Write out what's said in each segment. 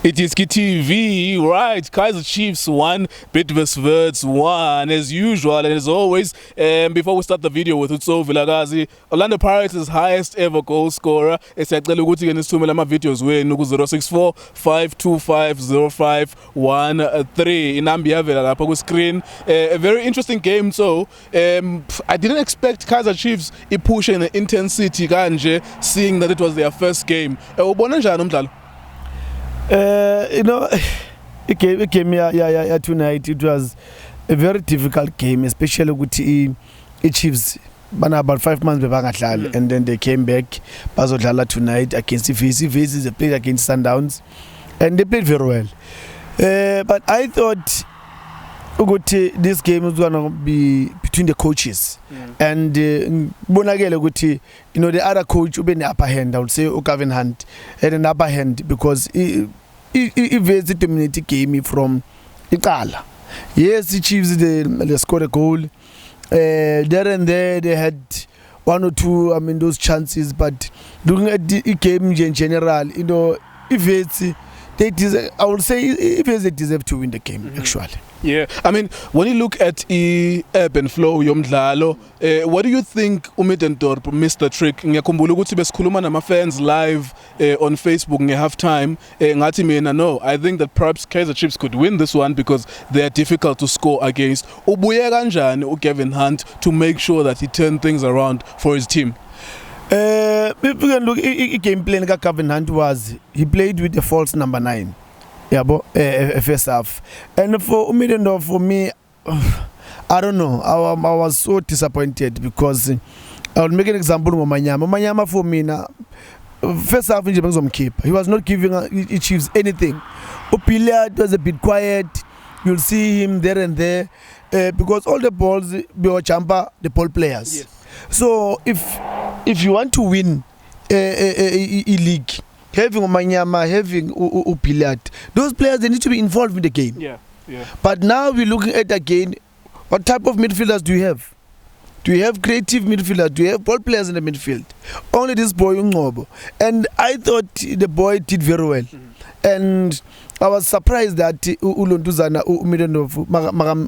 It is TV, right? Kaizer Chiefs 1, Bidvest Wits 1, as usual and as always. Before we start the video with Tso Vilakazi, Orlando Pirates' highest ever goal scorer. Esiyacela ukuthi ke nisithumele ama videos wenu ku 064 525 0513. Inamba iyavela lapha ku screen. A very interesting game, so I didn't expect Kaizer Chiefs push in the intensity kanje, seeing that it was their first game. Ubona njani umdlalo? You know, a game yeah, tonight, it was a very difficult game, especially with the Chiefs. About 5 months and then they came back. Bazodlala tonight against the VC. They played against Sundowns, and they played very well. But I thought this game was gonna be between the coaches, and Bonagele, you know, the other coach will be in the upper hand. I would say Kevin Hunt had an upper hand because he dominated the game from Ikala. Yes, the Chiefs they scored a goal. There and there they had one or two, those chances. But looking at the game in general, you know, if it's they deserve, I would say if they deserve to win the game actually. Yeah, when you look at the ebb and flow yomdlalo, what do you think Umidendorp missed the trick? Ngiyakhumbula ukuthi besikhuluma nama fans live on Facebook half time. Ngathi mina no, I think that perhaps Kaizer Chiefs could win this one because they are difficult to score against. Ubuye kanjani uKevin Hunt to make sure that he turned things around for his team? If we can look, game plan Kevin Hunt was he played with the false number 9. First half. And for me, I don't know. I was so disappointed because I'll make an example of Manyama. Manyama for me now, first half in Japan's keep. He was not giving Chiefs anything. Opiliad was a bit quiet. You'll see him there and there because all the balls were champa the ball players. Yes. So if you want to win a league, having Manyama, having Upilad, those players, they need to be involved in the game. Yeah. But now we're looking at again, what type of midfielders do you have? Do you have creative midfielders? Do you have ball players in the midfield? Only this boy Ngobo. And I thought the boy did very well. And I was surprised that Ulontuzana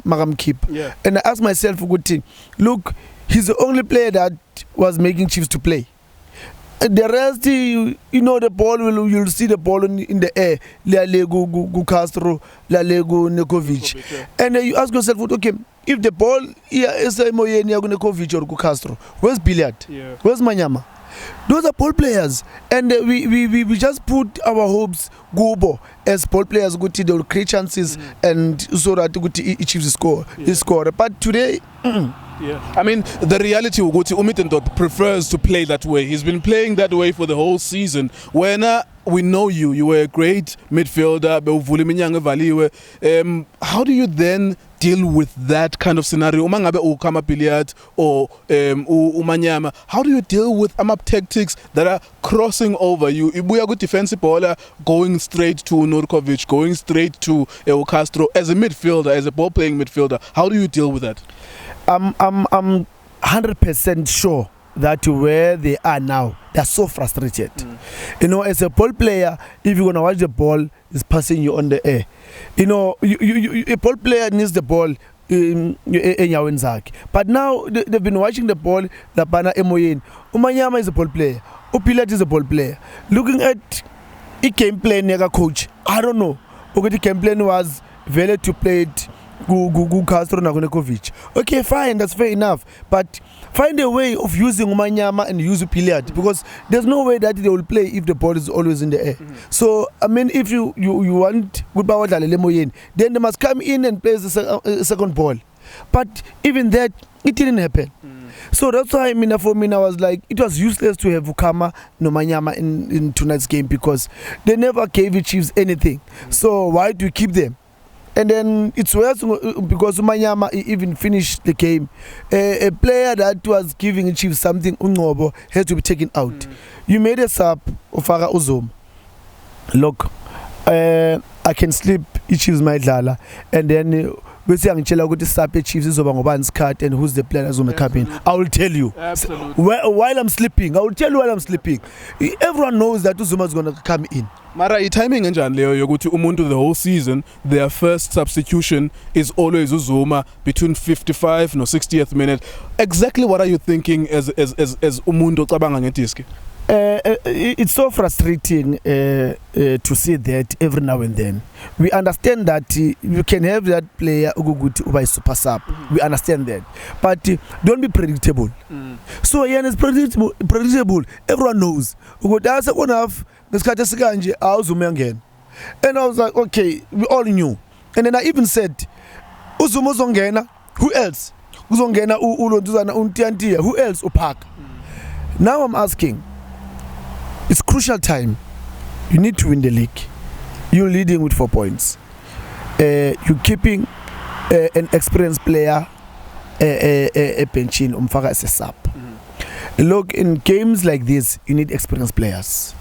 Magam keep. Yeah. And I asked myself, look, he's the only player that was making Chiefs to play. The rest, you know, the ball you'll see the ball in the air. Lalego Castro, Lalego Nurkovic. And you ask yourself, okay, if the ball is Nurkovic or Castro, where's Billiard? Yeah. Where's Manyama? Those are ball players, and we just put our hopes Gobo as ball players. They will create chances, and so that Chiefs score. But today. Yeah, the reality Umidendorp prefers to play that way. He's been playing that way for the whole season. When we know you were a great midfielder. How do you then deal with that kind of scenario? Or Umanyama, how do you deal with tactics that are crossing over you? We are good defensive baller going straight to Nurkovic, going straight to Castro as a midfielder, as a ball playing midfielder. How do you deal with that? I'm 100% sure that where they are now, they're so frustrated. You know, as a ball player, if you're gonna watch the ball, it's passing you on the air. You know, a ball player needs the ball in Yawenzak. But now they've been watching the ball. The Bana Emoyen, Umanyama is a ball player. Upilat is a ball player. Looking at the game plan, coach, I don't know. Okay, the game plan was valid to play it. Castro Nurkovic. Okay, fine, that's fair enough. But find a way of using Umanyama and use Piliad because there's no way that they will play if the ball is always in the air. So if you want good power, then they must come in and play the second ball. But even that, it didn't happen. So that's why for me I was like, it was useless to have Ukama no Manyama in tonight's game because they never gave the Chiefs anything. So why do you keep them? And then it's worse because Umanyama even finished the game. A player that was giving Chiefs something, Ungobo, has to be taken out. You made a sub of Farah Uzom. Look, I can sleep, Chiefs my Dala. And then bese angitshela ukuthi Sape Chiefs izoba ngobani isikhathi and who's the player azome come in, I will tell you. Absolutely. While I'm sleeping, I will tell you while I'm sleeping. Everyone knows that Uzuma is going to come in. Mara i-timing enjani leyo yokuthi umuntu the whole season their first substitution is always Uzuma between 55 no 60th minute. Exactly what are you thinking as umuntu ocabanga ngediski? It's so frustrating to see that every now and then. We understand that you can have that player uguguti uba super sub. We understand that, but don't be predictable. So yeah, it's predictable. Everyone knows. Ugodasa gonna have ngesikhathi esikanje awuzume ngene. And I was like, okay, we all knew. And then I even said, Uzuma uzongena, who else? Uzongena uLontuzana uNtiantia, who else? Uphaka. Now I'm asking. It's crucial time. You need to win the league. You're leading with 4 points. You're keeping an experienced player benching umfaka as a sub. Look, in games like this, you need experienced players.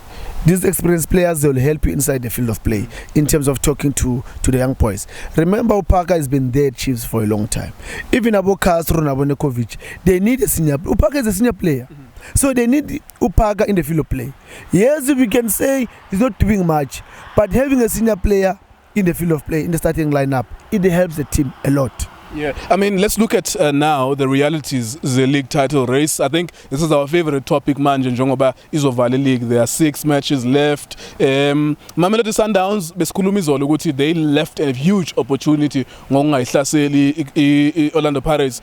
These experienced players, they will help you inside the field of play in terms of talking to the young boys. Remember, Upaka has been there at Chiefs for a long time. Even Abo Castro and Abo Nurkovic, they need a senior. Upaka is a senior player. So they need Upaka in the field of play. Yes, we can say he's not doing much, but having a senior player in the field of play, in the starting lineup, it helps the team a lot. Yeah, I mean, let's look at now the realities, the league title race. I think this is our favorite topic, manje njengoba izovale league. There are 6 matches left. Mamelodi Sundowns besikhuluma izolo ukuthi they left a huge opportunity ngokungayihlaseli Orlando Pirates.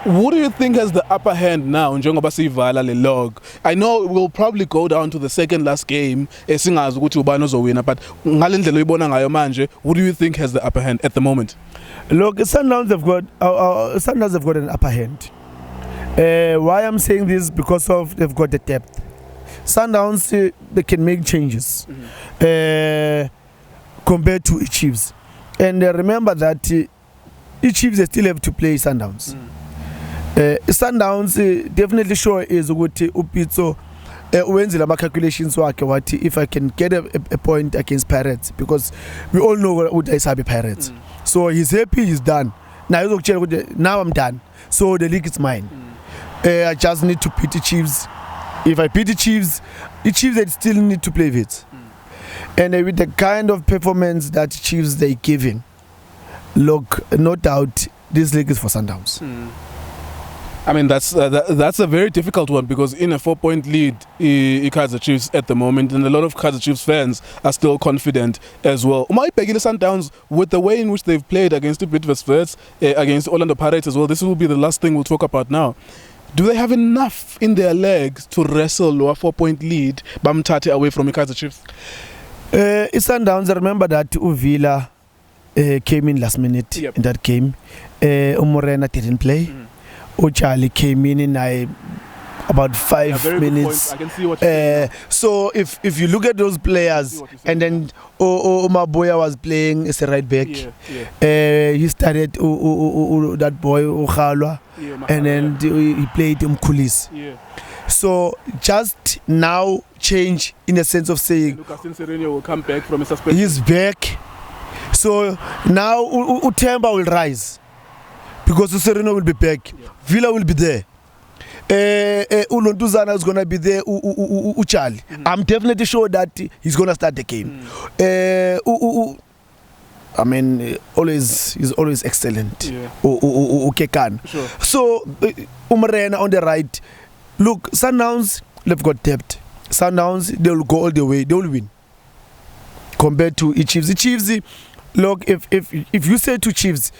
What do you think has the upper hand now njengoba siyivala le log? I know we'll probably go down to the second last game singazi ukuthi ubani ozowina, but ngale ndlela uyibona ngayo manje, what do you think has the upper hand at the moment? Look, Sundowns have got an upper hand. Why I'm saying this? Because of they've got the depth. Sundowns they can make changes compared to Chiefs, and remember that Chiefs they still have to play Sundowns. Sundowns definitely sure is ukuthi uPitso wenzile ama calculations wakhe wathi if I can get a point against Pirates, because we all know what I sabi Pirates. So he's happy, he's done. Now I'm done. So the league is mine. I just need to beat the Chiefs. If I beat the Chiefs they still need to play with. And with the kind of performance that Chiefs they giving, look, no doubt this league is for Sundowns. I mean, that's a very difficult one, because in a 4-point lead, Kaizer Chiefs at the moment, and a lot of Kaizer Chiefs fans are still confident as well. Umay Begile Sundowns, with the way in which they've played against the Bidvest Wits, against Orlando Pirates as well, this will be the last thing we'll talk about now. Do they have enough in their legs to wrestle a 4-point lead, bamthathe away from Kaizer Chiefs? Sundowns, remember that Uvila came in last minute in that game. Umorena didn't play. Charlie came in about 5 minutes. I can see what you're so if you look at those players, and then Maboya was playing as a right back. He started that boy Ukhalwa, and then he played Mkulis. So just now change in the sense of saying Lucas Sereno will come back from a suspension. He's back. So now Utemba will rise, because Sereno will be back. Villa will be there. Ulontuzana is gonna be there. Uchali. I'm definitely sure that he's gonna start the game. I mean, he's always excellent. Ukekan. Sure. So Umrena on the right. Look, Sundowns, they've got depth. Sundowns, they will go all the way. They will win. Compared to Chiefs. The Chiefs, look, if you say to Chiefs,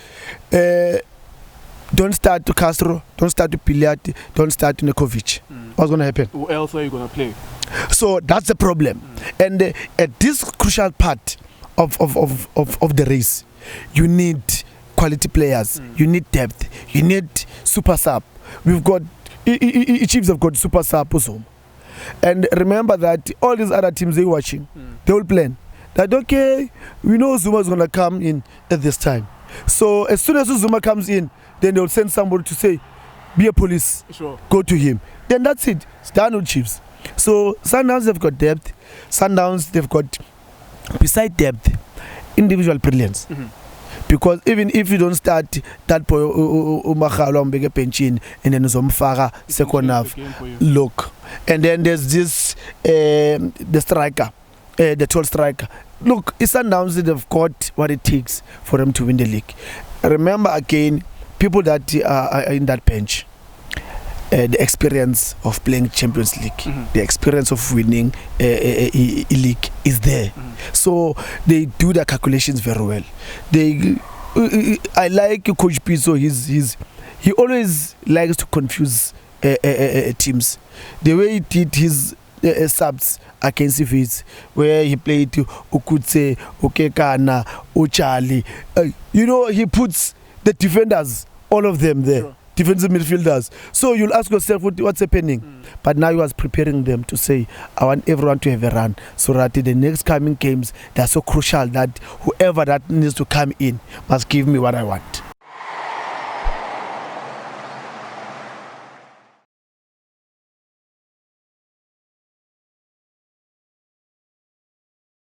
don't start to Castro, don't start to Piliati, don't start to Nurkovic, what's going to happen? Who else are you going to play? So that's the problem. And at this crucial part of the race, you need quality players, you need depth, you need super sub. We've got Chiefs have got super sub also. And remember that all these other teams they're watching, they will plan that, okay, we know Zuma is going to come in at this time. So as soon as Zuma comes in, then they'll send somebody to say, be a police, go to him. Then that's it. It's done with Chiefs. So Sundowns, they've got depth. Sundowns, they've got, beside depth, individual brilliance. because even if you don't start that boy uMagalo umbeke benchini and then uzomfaka second half, look, and then there's this the striker, the tall striker. Look, Sundowns, they've got what it takes for them to win the league. Remember again, people that are in that bench, the experience of playing Champions League, the experience of winning a league is there. So they do their calculations very well. I like Coach Pizzo. He always likes to confuse teams. The way he did his subs against Wits, where he played Ukutse, Ukekana, Uchali. He puts the defenders, all of them there. Sure. Defensive midfielders. So you'll ask yourself what's happening. But now he was preparing them to say, I want everyone to have a run, so that the next coming games, they're so crucial that whoever that needs to come in must give me what I want.